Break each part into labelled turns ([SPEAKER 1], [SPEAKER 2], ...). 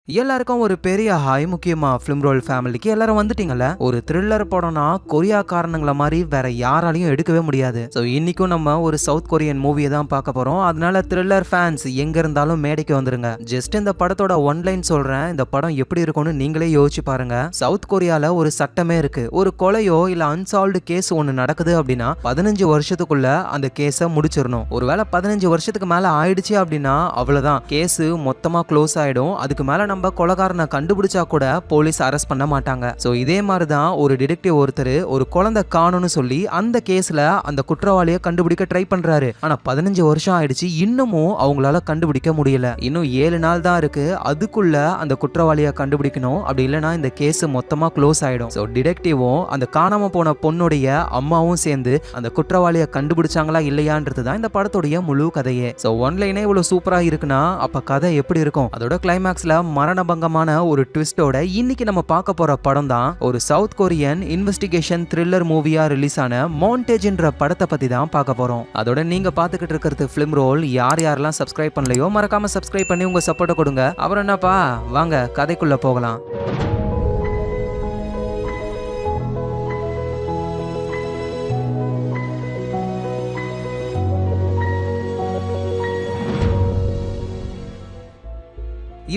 [SPEAKER 1] எல்லாருக்கும் ஒரு பெரிய ஹாய். முக்கியமா ஃபிலிம் ரோல் ஃபேமிலிக்கு எல்லாரும் வந்துட்டீங்கல்ல. ஒரு த்ரில்லர் படம்னா கொரியா காரணங்கள மாதிரி வேற யாராலையும் எடுக்கவே முடியாது. ஸோ இன்னைக்கும் நம்ம ஒரு சவுத் கொரியன் மூவியை தான் பார்க்க போறோம். அதனால த்ரில்லர் ஃபேன்ஸ் எங்க இருந்தாலும் மேடைக்கு வந்துருங்க. ஜஸ்ட் இந்த படத்தோட ஒன்லைன் சொல்றேன், இந்த படம் எப்படி இருக்கும்னு நீங்களே யோசிச்சு பாருங்க. சவுத் கொரியால ஒரு சட்டமே இருக்கு. ஒரு கொலையோ இல்ல அன்சால்வ்டு கேஸ் ஒன்னு நடக்குது அப்படின்னா 15 வருஷத்துக்குள்ள அந்த கேஸை முடிச்சிடணும். ஒருவேளை 15 வருஷத்துக்கு மேல ஆயிடுச்சு அப்படின்னா அவ்வளவுதான், கேஸ் மொத்தமா க்ளோஸ் ஆயிடும். அதுக்கு மேல நம்ம கொலைகாரனை கண்டுபிடிச்சா கூட போலீஸ் அரெஸ்ட் பண்ண மாட்டாங்க. சோ இதே மாதிரி தான் ஒரு டிடெக்டிவ் ஒருத்தர் ஒரு குழந்தை காணும்னு சொல்லி அந்த கேஸ்ல அந்த குற்றவாளியை கண்டுபிடிக்க ட்ரை பண்றாரு. ஆனா 15 வருஷம் ஆயிடுச்சு, இன்னமும் அவங்களால கண்டுபிடிக்க முடியல. இன்னும் 7 நாள் தான் இருக்கு, அதுக்குள்ள அந்த குற்றவாளியை கண்டுபிடிக்கணும். அப்படி இல்லைன்னா இந்த கேஸ் மொத்தமா க்ளோஸ் ஆயிடும். சோ டிடெக்டிவும் அந்த காணாம போன பொண்ணுடைய அம்மாவும் சேர்ந்து அந்த குற்றவாளியை கண்டுபிடிச்சாங்களா இல்லையான்றது தான் இந்த படத்துடைய முழு கதையே. சோ ஒன்லைனே இவ்வளவு சூப்பரா இருக்குன்னா அப்ப கதை எப்படி இருக்கும்? அதோட கிளைமேக்ஸ்ல மரணபங்கமான ஒரு ட்விஸ்டோட இன்னைக்கு நம்ம பார்க்க போற படம் தான் ஒரு சவுத் கொரியன் இன்வெஸ்டிகேஷன் த்ரில்லர் மூவியா ரிலீஸ் ஆன மாண்டேஜ்ன்ற படத்தை பத்தி தான் பார்க்க போறோம். அதோட நீங்க பார்த்துக்கிட்டு இருக்கிறது ஃபிலிம் ரோல். யாரெல்லாம் சப்ஸ்கிரைப் பண்ணலையோ மறக்காம சப்ஸ்கிரைப் பண்ணி உங்க சப்போர்ட்டை கொடுங்க. அப்புறம் என்னப்பா, வாங்க கதைக்குள்ள போகலாம்.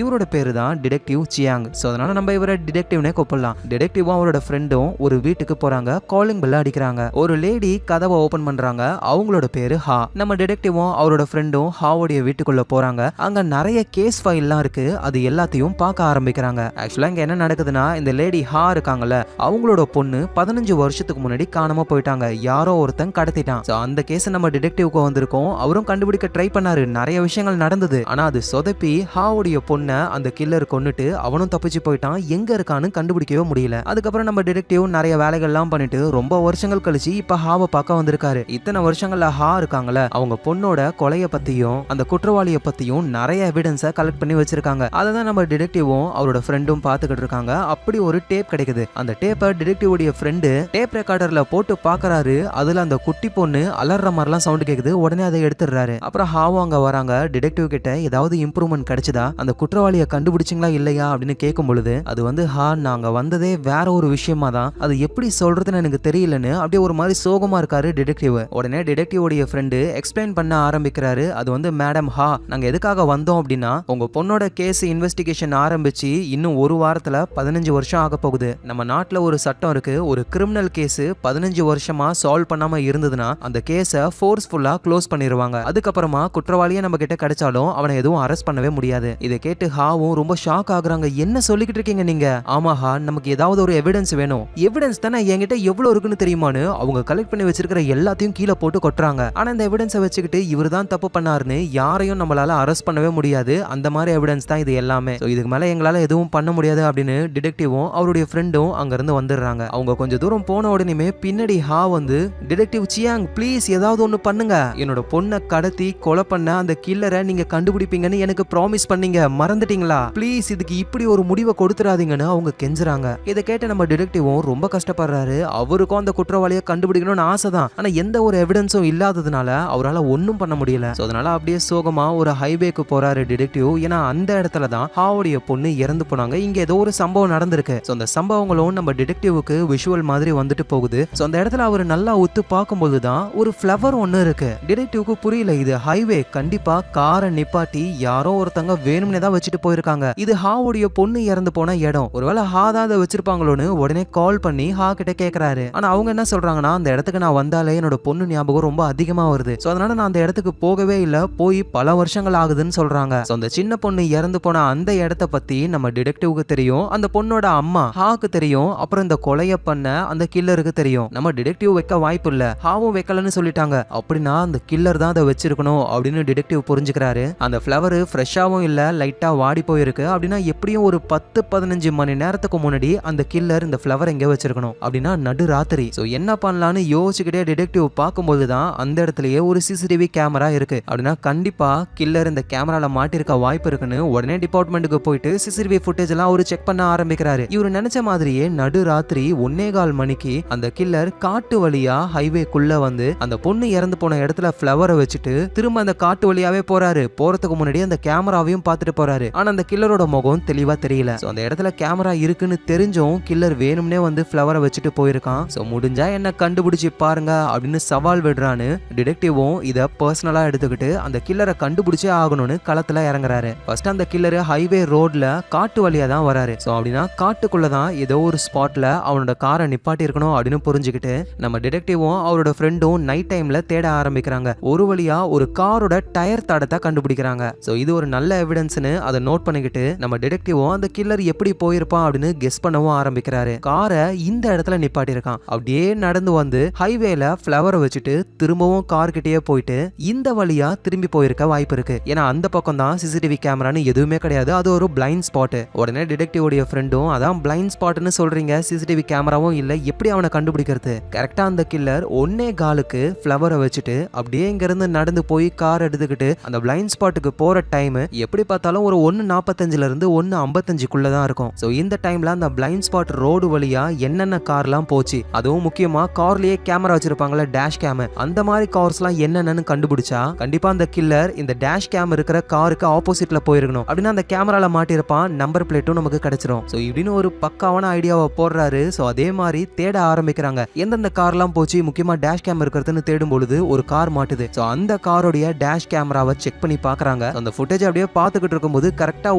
[SPEAKER 1] இவரோட பேரு தான் டிடெக்டிவ் சியாங். ஸோ அதனால நம்ம இவரை டிடெக்டிவ்னே கூப்பிடலாம். டிடெக்டிவும் அவரோட ஃப்ரெண்டும் ஒரு வீட்டுக்கு போறாங்க. காலிங் பெல் அடிக்கிறாங்க. ஒரு லேடி கதவை ஓபன் பண்றாங்க. அவங்களோட பேரு ஹா. நம்ம டிடெக்டிவும் அவரோட ஃப்ரெண்டும் ஹாவோடைய வீட்டுக்குள்ள போறாங்க. அங்க நிறைய கேஸ் ஃபைல்லாம் இருக்கு. அது எல்லாத்தையும் பார்க்க ஆரம்பிக்கிறாங்க. ஆக்சுவலா இங்க என்ன நடக்குதுன்னா, இந்த லேடி ஹா இருக்காங்கல்ல, அவங்களோட பொண்ணு 15 வருஷத்துக்கு முன்னாடி காணாம போயிட்டாங்க. யாரோ ஒருத்தன் கடத்திட்டான். ஸோ அந்த கேஸ் நம்ம டிடெக்டிவ்க்கு வந்திருக்கோம். அவரும் கண்டுபிடிக்க ட்ரை பண்ணாரு. நிறைய விஷயங்கள் நடந்தது. ஆனா அது சொதப்பி ஹாவுடைய பொண்ணு அந்த கில்லர் கொன்னுட்டு அவனும் தப்பிச்சு போயிட்டான். எங்க இருக்கான்னு கண்டுபிடிக்கவே முடியல. அதுக்கப்புறம் நம்ம டிடெக்டிவ் நிறைய வேலைகள்லாம் பண்ணிட்டு ரொம்ப வருஷங்கள் கழிச்சு இப்ப ஹாவை பார்க்க வந்திருக்காரு. இத்தனை வருஷங்கள்ல ஹா இருக்காங்கல்ல, அவங்க பொண்ணோட கொலைய பத்தியும் அந்த குற்றவாளியை பத்தியும் நிறைய எவிடன்ஸை கலெக்ட் பண்ணி வச்சிருக்காங்க. அதை தான் நம்ம டிடெக்டிவும் அவரோட ஃப்ரெண்டும் பார்த்துக்கிட்டு இருக்காங்க. அப்படி ஒரு டேப் கிடைக்குது. அந்த டேப்பை டிடெக்டிவ் உடைய ஃப்ரெண்டு டேப் ரெக்கார்டர்ல போட்டு பாக்குறாரு. அதுல அந்த குட்டி பொண்ணு அலற மாதிரிலாம் சவுண்ட் கேக்குது. உடனே அதை எடுத்துடுறாரு. அப்புறம் ஹாவும் அங்க வராங்க. டிடெக்டிவ் கிட்ட ஏதாவது இம்ப்ரூவ்மெண்ட் கிடைச்சதா, அந்த குற்றவாளியை கண்டுபிடிச்சிங்களா இல்லையா அப்படின்னு கேட்கும் பொழுது அது வந்து ஹா, நாங்க வந்ததே வேற ஒரு விஷயமா தான், அது எப்படி சொல்றதுன்னு எனக்கு தெரியலன்னு அப்படியே ஒரு மாதிரி சோகமா இருக்காரு டிடெக்டிவ். உடனே டிடெக்டிவ் உடைய ஃப்ரெண்டு எக்ஸ்பிளைன் பண்ண ஆரம்பிக்கிறாரு. அது வந்து, மேடம் ஹா, நாங்க எதுக்காக வந்தோம் அப்படின்னா, உங்க பொண்ணோட கேஸ் இன்வெஸ்டிகேஷன் ஆரம்பிச்சு இன்னும் ஒரு வாரத்துல 15 வருஷம் ஆக போகுது. நம்ம நாட்டுல ஒரு சட்டம் இருக்கு, ஒரு கிரிமினல் கேஸ் 15 வருஷமா சால்வ் பண்ணாம இருந்ததுன்னா அந்த கேஸை ஃபோர்ஸ்ஃபுல்லா க்ளோஸ் பண்ணிடுவாங்க. அதுக்கப்புறமா குற்றவாளியை நம்ம கிட்ட கிடைச்சாலும் அவனை எதுவும் அரெஸ்ட் பண்ணவே முடியாது. இதை கேட்டு ஹாவும் ரொம்ப ஷாக் ஆகுறாங்க. என்ன சொல்லிக்கிட்டு இருக்கீங்க நீங்க? ஆமா ஹா, நமக்கு ஏதாவது ஒரு எவிடன்ஸ் வேணும். எவிடன்ஸ் தானே, என்கிட்ட எவ்வளவு இருக்குன்னு தெரியுமான்னு அவங்க கலெக்ட் பண்ணி வச்சிருக்கிற எல்லாத்தையும் கீழே போட்டு கொட்டுறாங்க. ஆனா இந்த எவிடன்ஸை வச்சுக்கிட்டு இவர் தான் தப்பு பண்ணாருன்னு யாரையும் நம்மளால அரெஸ்ட் பண்ணவே முடியாது. அந்த மாதிரி எவிடன்ஸ் தான் இது எல்லாமே. இதுக்கு மேல எங்களால எதுவும் பண்ண முடியாது அப்படின்னு டிடெக்டிவும் அவருடைய ஃப்ரெண்டும் அங்க இருந்து வந்துடுறாங்க. அவங்க கொஞ்சம் தூரம் போன உடனே பின்னாடி ஹா வந்து, டிடெக்டிவ் சியாங் ப்ளீஸ் ஏதாவது ஒண்ணு பண்ணுங்க. என்னோட பொண்ணை கடத்தி கொலை பண்ண அந்த கில்லரை நீங்க கண்டுபிடிப்பீங்கன்னு எனக்கு ப்ராமிஸ் பண்ணீங்க, மறந்துட்டீங்களா? ப்ளீஸ் இதுக்கு இப்படி ஒரு முடிவை கொடுத்துறாதீங்கன்னு அவங்க கெஞ்சுறாங்க. இதை கேட்ட நம்ம டிடெக்டிவும் ரொம்ப கஷ்டப்படுறாரு. அவருக்கும் அந்த குற்றவாளியை கண்டுபிடிக்கணும்னு ஆசை தான். ஆனா எந்த ஒரு எவிடன்ஸும் இல்லாததுனால அவரால் ஒன்னும் பண்ண முடியல. அதனால அப்படியே சோகமா ஒரு ஹைவேக்கு போறாரு டிடெக்டிவ். ஏன்னா அந்த இடத்துல தான் ஹாவுடைய பொண்ணு இறந்து போனாங்க. இங்க ஏதோ ஒரு சம்பவம் நடந்திருக்கு. அந்த சம்பவங்களும் நம்ம டிடெக்டிவுக்கு விஷுவல் மாதிரி வந்துட்டு போகுது. அந்த இடத்துல அவர் நல்லா ஒத்து பார்க்கும்போது தான் ஒரு ஃப்ளவர் ஒன்னு இருக்கு. டிடெக்டிவ்க்கு புரியல, இது ஹைவே, கண்டிப்பா காரை நிப்பாட்டி யாரோ ஒருத்தங்க வேணும்னே தான் வச்சுட்டு போயிருக்காங்க. இது ஹாவுடைய பொண்ணு இறந்து போன இடம். ஒருவேளை ஹா தான் அதை வச்சிருப்பாங்களோன்னு உடனே கால் பண்ணி ஹா கிட்ட கேக்குறாரு. ஆனா அவங்க என்ன சொல்றாங்கன்னா, அந்த இடத்துக்கு நான் வந்தாலே என்னோட பொண்ணு ஞாபகம் ரொம்ப அதிகமா வருது. அதனால நான் அந்த இடத்துக்கு போகவே இல்ல, போய் பல வருஷங்கள் ஆகுதுன்னு சொல்றாங்க. அந்த சின்ன பொண்ணு இறந்து போன அந்த இடத்த பத்தி நம்ம டிடெக்டிவ்க்கு தெரியும், அந்த பொண்ணோட அம்மா ஹாக்கு தெரியும், அப்புறம் இந்த கொலைய பண்ண அந்த கில்லருக்கு தெரியும். நம்ம டிடெக்டிவ் வைக்க வாய்ப்பு இல்ல, ஹாவும் வைக்கலன்னு சொல்லிட்டாங்க. அப்படின்னா அந்த கில்லர் தான் அதை வச்சிருக்கணும் அப்படின்னு டிடெக்டிவ் புரிஞ்சுக்கிறாரு. அந்த ஃப்ளவர் ஃப்ரெஷ்ஷாவும் இல்ல, லைட்டா வாடி போயிருக்கு. அப்படின்னா எப்படியும் ஒரு 10-15 மணி நேரத்துக்கு முன்னாடி அந்த கில்லர் இந்த ஃப்ளவர் எங்க வச்சிருக்கணும். அப்படின்னா நடு ராத்திரி. என்ன பண்ணலான்னு யோசிச்சுக்கிட்டே டிடெக்டிவ் பார்க்கும்போது தான் அந்த இடத்துலயே ஒரு சிசிடிவி கேமரா இருக்கு. அப்படின்னா கண்டிப்பா கில்லர் இந்த கேமரால மாட்டிருக்க வாய்ப்பு இருக்குன்னு உடனே டிபார்ட்மெண்ட்டுக்கு போயிட்டு சிசிடிவி ஃபுட்டேஜ் எல்லாம் ஒரு செக் பண்ண ஆரம்பிக்கிறாரு. இவர் நினைச்ச மாதிரியே நடு ராத்திரி 1:15 மணிக்கு அந்த கில்லர் காட்டு வழியா ஹைவேக்குள்ள வந்து அந்த பொண்ணு இறந்து போன இடத்துல ஃப்ளவரை வச்சுட்டு திரும்ப அந்த காட்டு வழியாவே போறாரு. போறதுக்கு முன்னாடி அந்த கேமராவையும் பார்த்துட்டு போறாரு. போறாரு. ஆனா அந்த கில்லரோட முகம் தெளிவா தெரியல. சோ அந்த இடத்துல கேமரா இருக்குன்னு தெரிஞ்சும் கில்லர் வேணும்னே வந்து ஃப்ளவரை வச்சுட்டு போயிருக்கான். சோ முடிஞ்சா என்ன கண்டுபிடிச்சு பாருங்க அப்படின்னு சவால் விடுறான்னு டிடெக்டிவும் இத பர்சனலா எடுத்துக்கிட்டு அந்த கில்லரை கண்டுபிடிச்சே ஆகணும்னு களத்துல இறங்குறாரு. ஃபர்ஸ்ட் அந்த கில்லர் ஹைவே ரோட்ல காட்டு வழியா தான் வராரு. சோ அப்படின்னா காட்டுக்குள்ளதான் ஏதோ ஒரு ஸ்பாட்ல அவனோட காரை நிப்பாட்டி இருக்கணும் அப்படின்னு புரிஞ்சுக்கிட்டு நம்ம டிடெக்டிவும் அவரோட ஃப்ரெண்டும் நைட் டைம்ல தேட ஆரம்பிக்கிறாங்க. ஒரு வழியா ஒரு காரோட டயர் தடத்தை கண்டுபிடிக்கிறாங்க. சோ இது ஒரு நல்ல எவிடன்ஸ்னு அதை நோட் பண்ணிக்கிட்டு நம்ம டிடெக்டிவும் அந்த கில்லர் எப்படி போயிருப்பான் அப்படின்னு கெஸ் பண்ணவும் ஆரம்பிக்கிறாரு. காரை இந்த இடத்துல நிப்பாட்டி இருக்கான். அப்படியே நடந்து வந்து ஹைவேல ஃப்ளவரை வச்சுட்டு திரும்பவும் கார் கிட்டேயே போயிட்டு இந்த வழியா திரும்பி போயிருக்க வாய்ப்பு இருக்கு. ஏன்னா அந்த பக்கம் தான் சிசிடிவி கேமரான்னு எதுவுமே கிடையாது. அது ஒரு பிளைண்ட் ஸ்பாட். உடனே டிடெக்டிவோட ஃப்ரெண்டும் அதான் பிளைண்ட் ஸ்பாட்னு சொல்றீங்க, சிசிடிவி கேமராவும் இல்ல, எப்படி அவனை கண்டுபிடிக்கிறது? கரெக்டா அந்த கில்லர் ஒன்னே காலுக்கு ஃப்ளவரை வச்சுட்டு அப்படியே இங்க இருந்து நடந்து போய் கார் எடுத்துக்கிட்டு அந்த பிளைண்ட் ஸ்பாட்டுக்கு போற டைம் எப்படி பார்த்தாலும் ஒரு 1:45 இருந்து 1:55 தான் இருக்கும். சோ இந்த டைம்ல அந்த பிளைண்ட் ஸ்பாட் ரோடு வழியா என்னென்ன கார்லாம் போச்சு, அதுவும் முக்கியமா கார்லயே கேமரா வச்சிருப்பாங்கல்ல, டேஷ் கேம், அந்த மாதிரி கார்ஸ்லாம் என்னென்னு கண்டுபிடிச்சா கண்டிப்பா அந்த கில்லர் இந்த டேஷ் கேம் இருக்கிற காருக்கு ஆப்போசிட்ல போயிருக்கணும். அப்படின்னா அந்த கேமரால மாட்டிருப்பான், நம்பர் பிளேட்டும் நமக்கு கிடைச்சிரும். சோ இப்படின்னு ஒரு பக்காவான ஐடியாவை போடுறாரு. சோ அதே மாதிரி தேட ஆரம்பிக்கிறாங்க. எந்தெந்த கார்லாம் போச்சு, முக்கியமா டேஷ் கேம் இருக்கிறதுன்னு தேடும் பொழுது ஒரு கார் மாட்டுது. சோ அந்த காரோடைய டேஷ் கேமராவை செக் பண்ணி பாக்குறாங்க. அந்த ஃபுட்டேஜ் அப்படியே பார்த்துக்கிட்டு இருக்கும்போது கரெக்டா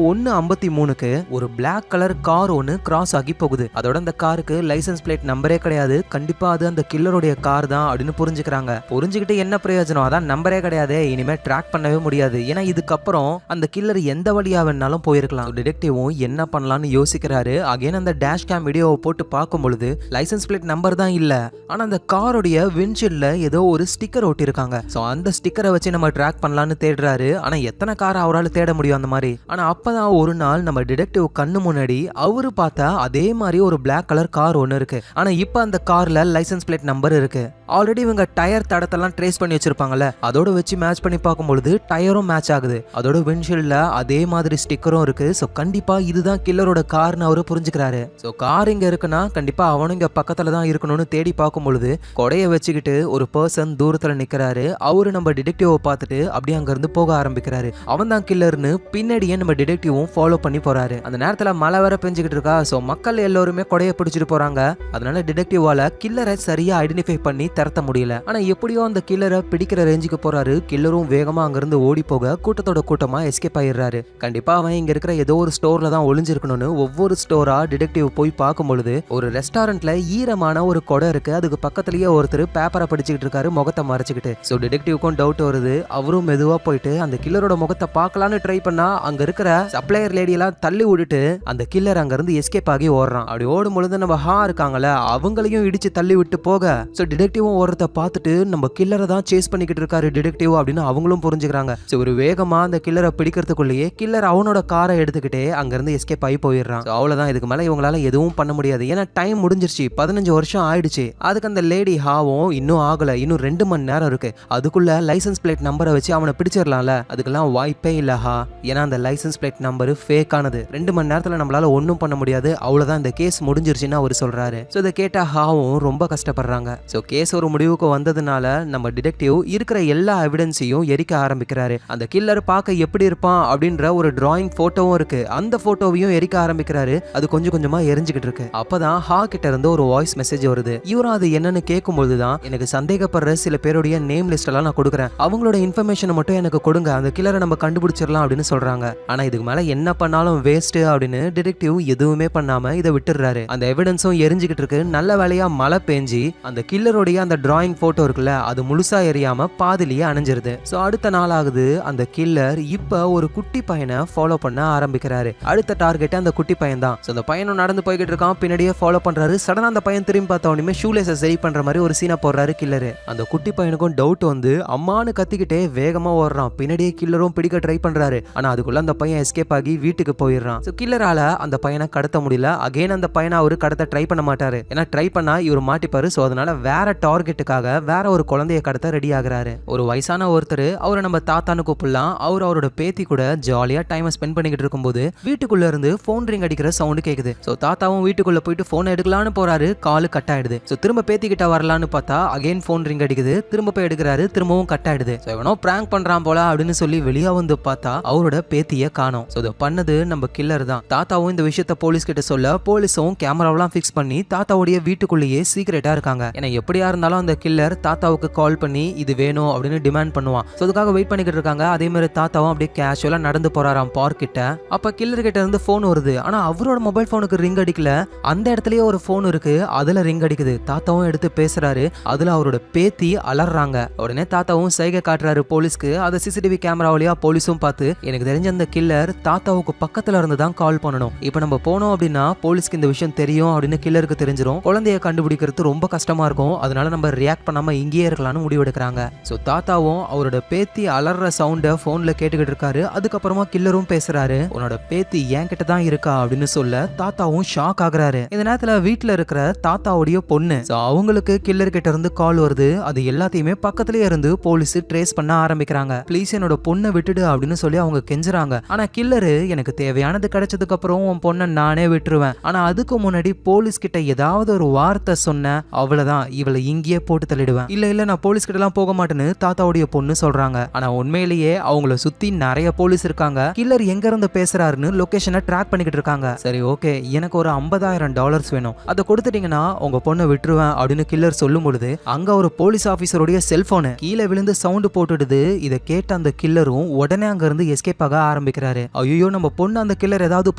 [SPEAKER 1] 1:53க்கு ஒரு பிளாக் கலர் கார் ஒன்னு கிராஸ் ஆகி போகுது. அதோட அந்த காருக்கு லைசென்ஸ் பிளேட் நம்பரே கிடையாது. கண்டிப்பா அது அந்த கில்லருடைய கார் தான் அப்படின்னு புரிஞ்சுக்கிறாங்க. புரிஞ்சுக்கிட்டு என்ன பிரயோஜனம், அதான் நம்பரே கிடையாது, இனிமே ட்ராக் பண்ணவே முடியாது. ஏன்னா இதுக்கப்புறம் அந்த கில்லர் எந்த வழியா வேணாலும் போயிருக்கலாம். டிடெக்டிவும் என்ன பண்ணலாம்னு யோசிக்கிறாரு. அகைன் அந்த டேஷ் கேம் வீடியோவை போட்டு பார்க்கும் பொழுது லைசென்ஸ் பிளேட் நம்பர் தான் இல்ல, ஆனா அந்த காரோடைய விண்ட்ஷீல்ட்ல ஏதோ ஒரு ஸ்டிக்கர் ஒட்டி இருக்காங்க. சோ அந்த ஸ்டிக்கரை வச்சு நம்ம ட்ராக் பண்ணலாம்னு தேடுறாரு. ஆனா எத்தனை காரை அவரால் தேட முடியும் அந்த மாதிரி. ஆனா அப்பதான் ஒரு நாள் நம்ம டிடெக்டிவ் கண்ணு முன்னாடி அவரு பார்த்தா அதே மாதிரி ஒரு பிளாக் கலர் கார் ஒன்னு இருக்கு. ஆனா இப்ப அந்த கார்ல லைசென்ஸ் பிளேட் நம்பர் இருக்கு. ஆல்ரெடி இவங்க டயர் தடத்தெல்லாம் ட்ரேஸ் பண்ணி வச்சிருப்பாங்கல்ல, அதோட வச்சு மேட்ச் பண்ணி பார்க்கும்பொழுது டயரும் மேட்ச் ஆகுது. அதோட விண்ட்ஷீல்ட்ல அதே மாதிரி ஸ்டிக்கரும் இருக்கு. சோ கண்டிப்பா இதுதான் கில்லரோட கார்னு அவரு புரிஞ்சுக்கிறாரு. சோ கார் இங்க இருக்குன்னா கண்டிப்பா அவனும் இங்க பக்கத்துல தான் இருக்கணும்னு தேடி பார்க்கும் பொழுது கொடைய வச்சுக்கிட்டு ஒரு பர்சன் தூரத்துல நிக்கிறாரு. அவரு நம்ம டிடெக்டிவை பார்த்துட்டு அப்படியே அங்க இருந்து போக ஆரம்பிக்கிறாரு. அவன் தான் கில்லர்னு பின்னாடியே நம்ம டிடெக்டிவும் ஃபாலோ பண்ணி போறாரு. அந்த நேரத்துல மழை வேற பெஞ்சுக்கிட்டு இருக்கா. சோ மக்கள் எல்லாருமே கொடைய பிடிச்சிட்டு போறாங்க. அதனால டிடெக்டிவால கில்லரை சரியா ஐடென்டிஃபை பண்ணி தரத்த முடியல. ஆனா எப்படியோ அந்த கில்லரை பிடிக்கிற ரேஞ்சுக்கு போறாரு. கில்லரும் வேகமா அங்க இருந்து ஓடி போக கூட்டத்தோட கூட்டமா எஸ்கேப் ஆயிடுறாரு. கண்டிப்பா அவன் இங்க இருக்கிற ஏதோ ஒரு ஸ்டோர்ல தான் ஒளிஞ்சிருக்கணும்னு ஒவ்வொரு ஸ்டோரா டிடெக்டிவ் போய் பார்க்கும் பொழுது ஒரு ரெஸ்டாரண்ட்ல ஈரமான ஒரு குடம் இருக்கு. அதுக்கு பக்கத்துலயே ஒருத்தர் பேப்பரை படிச்சுக்கிட்டு இருக்காரு, முகத்தை மறைச்சுக்கிட்டு. சோ டிடெக்டிவ்க்கும் டவுட் வருது. அவரும் மெதுவா போயிட்டு அந்த கில்லரோட முகத்தை பார்க்கலான்னு ட்ரை பண்ணா அங்க இருக்கிற சப்ளையர் லேடி எல்லாம் தள்ளி விட்டுட்டு அந்த கில்லர் அங்க இருந்து எஸ்கேப் ஆகி ஓடுறான். அப்படி ஓடும் பொழுது நம்ம ஹா இருக்காங்கல்ல, அவங்களையும் இடிச்சு தள்ளி விட்டு போக சோ டிடெக்டிவும் ஓடுறத பார்த்துட்டு நம்ம கில்லரை தான் சேஸ் பண்ணிக்கிட்டு இருக்காரு டிடெக்டிவ் அப்படின்னு அவங்களும் புரிஞ்சுக்கிறாங்க. சோ ஒரு வேகமா அந்த கில்லரை பிடிக்கிறதுக்குள்ளேயே கில்லர் அவனோட காரை எடுத்துக்கிட்டே அங்க இருந்து எஸ்கேப் ஆகி போயிடுறான். அவ்வளவுதான், இதுக்கு மேல இவங்களால எதுவும் பண்ண முடியாது. ஏன்னா டைம் முடிஞ்சிருச்சு, 15 வருஷம் ஆயிடுச்சு. அதுக்கு அந்த லேடி ஹாவும் இன்னும் ஆகல, இன்னும் 2 மணி நேரம் இருக்கு. அதுக்குள்ள லைசென்ஸ் பிளேட் நம்பரை வச்சு அவனை பிடிச்சிடலாம்ல. அதுக்கெல்லாம் வாய்ப்பே இல்ல ஹா, ஏன்னா அந்த லைசென்ஸ் பிளேட் நம்பர் ஃபேக் ஆனது. 2 மணி நேரத்துல நம்மளால ஒன்னும் பண்ண முடியாது, அவ்வளவுதான், இந்த கேஸ் முடிஞ்சிருச்சுன்னு அவர் சொல்றாரு. சோ இதை கேட்டா ஹாவும் ரொம்ப கஷ்டப்படுறாங்க. சோ கேஸ் ஒரு முடிவுக்கு வந்ததுனால நம்ம டிடெக்டிவ் இருக்கிற எல்லா எவிடன்ஸையும் எரிக்க ஆரம்பிக்கிறாரு. அந்த கில்லர் பார்க்க எப்படி இருப்பான் அப்படின்ற ஒரு டிராயிங் போட்டோவும் இருக்கு, அந்த போட்டோவையும் எரிக்க ஆரம்பிக்கிறாரு. அது கொஞ்சம் கொஞ்சமா எரிஞ்சுக்கிட்டு இருக்கு. அப்பதான் ஹா கிட்ட இருந்து ஒரு வாய்ஸ் மெசேஜ் வருது. இவரும் அது என்னன்னு கேட்கும் பொழுதுதான், எனக்கு சந்தேகப்படுற சில பேருடைய நேம் லிஸ்ட் எல்லாம் நான் கொடுக்குறேன், அவங்களோட இன்ஃபர்மேஷன் மட்டும் எனக்கு கொடுங்க, அந்த கில்லரை நம்ம கண்டுபிடிச்சிடலாம் அப்படின்னு சொல்றாங்க. ஆனா இதுக்கு மேல என்ன பண்ணாலும் வேஸ்ட் அப்படின்னு டிடெக்டிவ் எதுவுமே பண்ணாம இதை விட்டுறாரு. அந்த எவிடன்ஸும் எரிஞ்சுக்கிட்டு இருக்கு. நல்ல வேலையா மழை பெஞ்சி அந்த கில்லருடைய அந்த டிராயிங் போட்டோ இருக்குல்ல, அது முழுசா எரியாம பாதிலேயே அணைஞ்சிருது. சோ அடுத்த நாள் ஆகுது. அந்த கில்லர் இப்ப ஒரு குட்டி பையனை ஃபாலோ பண்ண ஆரம்பிக்கிறாரு. அடுத்த டார்கெட் அந்த குட்டி பையன் தான். அந்த பையனும் நடந்து போய்கிட்டு இருக்கான், பின்னாடியே ஃபாலோ பண்றாரு. சடனா அந்த பையன் திரும்பி பார்த்த உடனே ஷூலேஸை சரி பண்ற மாதிரி ஒரு சீனை போடுறாரு கில்லரு. அந்த குட்டி பையனுக்கும் டவுட் வந்து அம்மானு கத்திக்கிட்டே வேகமா ஓடுறான். பின்னாடியே கில்லரும் பிடிக்க ட்ரை பண்றாரு. ஆனா அதுக்குள்ள அந்த பையன் எஸ்கேப் ஆகி வீட்டுக்கு போயிடுறான். சோ கில்லரால அந்த பையனை கடத்த முடியல. அகைன் அந்த பையனை அவரு கடத்த ட்ரை பண்ண மாட்டாரு, ஏன்னா ட்ரை பண்ணா இவர் மாட்டிப்பாரு. சோ அதனால வேற டார்கெட்டுக்காக வேற ஒரு குழந்தைய கடத்த ரெடி ஆகுறாரு. ஒரு வயசான ஒருத்தர், அவரை நம்ம தாத்தான்னு கூப்பிடலாம். அவரோட பேத்தி கூட ஜாலியா டைம் ஸ்பெண்ட் பண்ணிக்கிட்டு இருக்கும்போது வீட்டுக்குள்ள இருந்து போன் ரிங் அடிக்கிற சவுண்ட் கேக்குது. சோ தாத்தாவும் வீட்டுக்குள்ள போயிட்டு போன் எடுக்கலான்னு போறாரு, காலு கட் ஆயிடுது. சோ திரும்ப பேத்தி கிட்ட வரலான்னு பார்த்தா அகைன் போன் ரிங் அடிக்குது. திரும்ப போய் எடுக்கிறாரு, திரும்பவும் கட் ஆயிடுது. சோ இவனோ பிராங்க் பண்றான் போல அப்படின்னு சொல்லி வெளியே வந்து பார்த்தா அவரோட பேத்தி பேத்திய காணோம். சோ இத பண்ணது நம்ம கில்லர் தான். தாத்தாவும் இந்த விஷயத்த போலீஸ் கிட்ட சொல்ல போலீஸும் கேமராவெல்லாம் ஃபிக்ஸ் பண்ணி தாத்தாவுடைய வீட்டுக்குள்ளேயே சீக்ரெட்டா இருக்காங்க. ஏன்னா எப்படியா இருந்தாலும் அந்த கில்லர் தாத்தாவுக்கு கால் பண்ணி இது வேணும் அப்படின்னு டிமாண்ட் பண்ணுவான். சோ அதுக்காக வெயிட் பண்ணிக்கிட்டு இருக்காங்க. அதே மாதிரி தாத்தாவும் அப்படியே கேஷுவலா நடந்து போறாராம் பார்க் கிட்ட. அப்ப கில்லர் கிட்ட இருந்து போன் வருது. ஆனா அவரோட மொபைல் போனுக்கு ரிங் அடிக்கல. அந்த இடத்துலயே ஒரு போன் இருக்கு, அதுல ரிங் அடிக்குது. தாத்தாவும் எடுத்து பேசுறாரு. அதுல அவரோட பேத்தி அலறாங்க. உடனே தாத்தாவும் சைகை காட்டுறாரு போலீஸ்க்கு. அதை சிசிடிவி கேமரா வழியா போலீஸும் பார்த்து எனக்கு தெரிஞ்ச அந்த கில்லர் தாத்தாவுக்கு பக்கத்துல இருந்து தான் கால் பண்ணணும். இப்ப நம்ம போனோம் அப்படின்னா போலீஸ்க்கு இந்த விஷயம் தெரியும் அப்படின்னு கில்லருக்கு தெரிஞ்சிரும். குழந்தைய கண்டுபிடிக்கிறது ரொம்ப கஷ்டமா இருக்கும். அதனால நம்ம ரியாக்ட் பண்ணாம இங்கேயே இருக்கலாம்னு முடிவெடுக்கிறாங்க. சோ தாத்தாவும் அவரோட பேத்தி அலற சவுண்ட போன்ல கேட்டுக்கிட்டு இருக்காரு. அதுக்கப்புறமா கில்லரும் பேசுறாரு. உன்னோட பேத்தி என்கிட்ட தான் இருக்கா அப்படின்னு சொல்ல தாத்தாவும் ஷாக் ஆகுறாரு. இந்த நேரத்துல வீட்டுல இருக்கிற தாத்தாவுடைய பொண்ணு அவங்களுக்கு கில்லர் கிட்ட இருந்து கால் வருது. அது எல்லாத்தையுமே பக்கத்திலே இருந்து போலீஸ் ட்ரேஸ் பண்ண ஆரம்பிக்கிறாங்க. ப்ளீஸ் என்னோட பொண்ணை விட்டுடு அப்படின்னு சொல்லி அவங்க கெஞ்சுறாங்க. ஆனா கில்லரு எனக்கு தேவையானது கிடைச்சதுக்கு அப்புறம் உன் பொண்ணை நானே விட்டுருவேன். ஆனா அதுக்கு முன்னாடி போலீஸ் கிட்ட ஏதாவது ஒரு வார்த்தை சொன்ன அவ்வளவுதான், இவளை இங்கேயே போட்டு தள்ளிடுவேன். இல்ல நான் போலீஸ் கிட்ட எல்லாம் போக மாட்டேன்னு தாத்தாவுடைய பொண்ணு சொல்றாங்க. ஆனா உண்மையிலேயே அவங்கள சுத்தி நிறைய போலீஸ் இருக்காங்க. கில்லர் எங்க இருந்து பேசுறாருன்னு லொகேஷனை ட்ராக் பண்ணிக்கிட்டு இருக்காங்க. சரி ஓகே, எனக்கு ஒரு $50,000 வேணும், அதை கொடுத்துட்டீங்கன்னா உங்க பொண்ணை விட்டுருவேன் அப்படின்னு கில்லர் சொல்லும் பொழுது அங்க ஒரு போலீஸ் ஆபீசருடைய செல்போனு கீழே விழுந்து சவுண்ட் போட்டுடுது. இதை கேட்ட அந்த கில்லரும் உடனே அங்க இருந்து எஸ்கேப் ஆக ஆரம்பிக்கிறாரு. ஐயோ நம்ம பொண்ணு அந்த கில்லர் ஏதாவது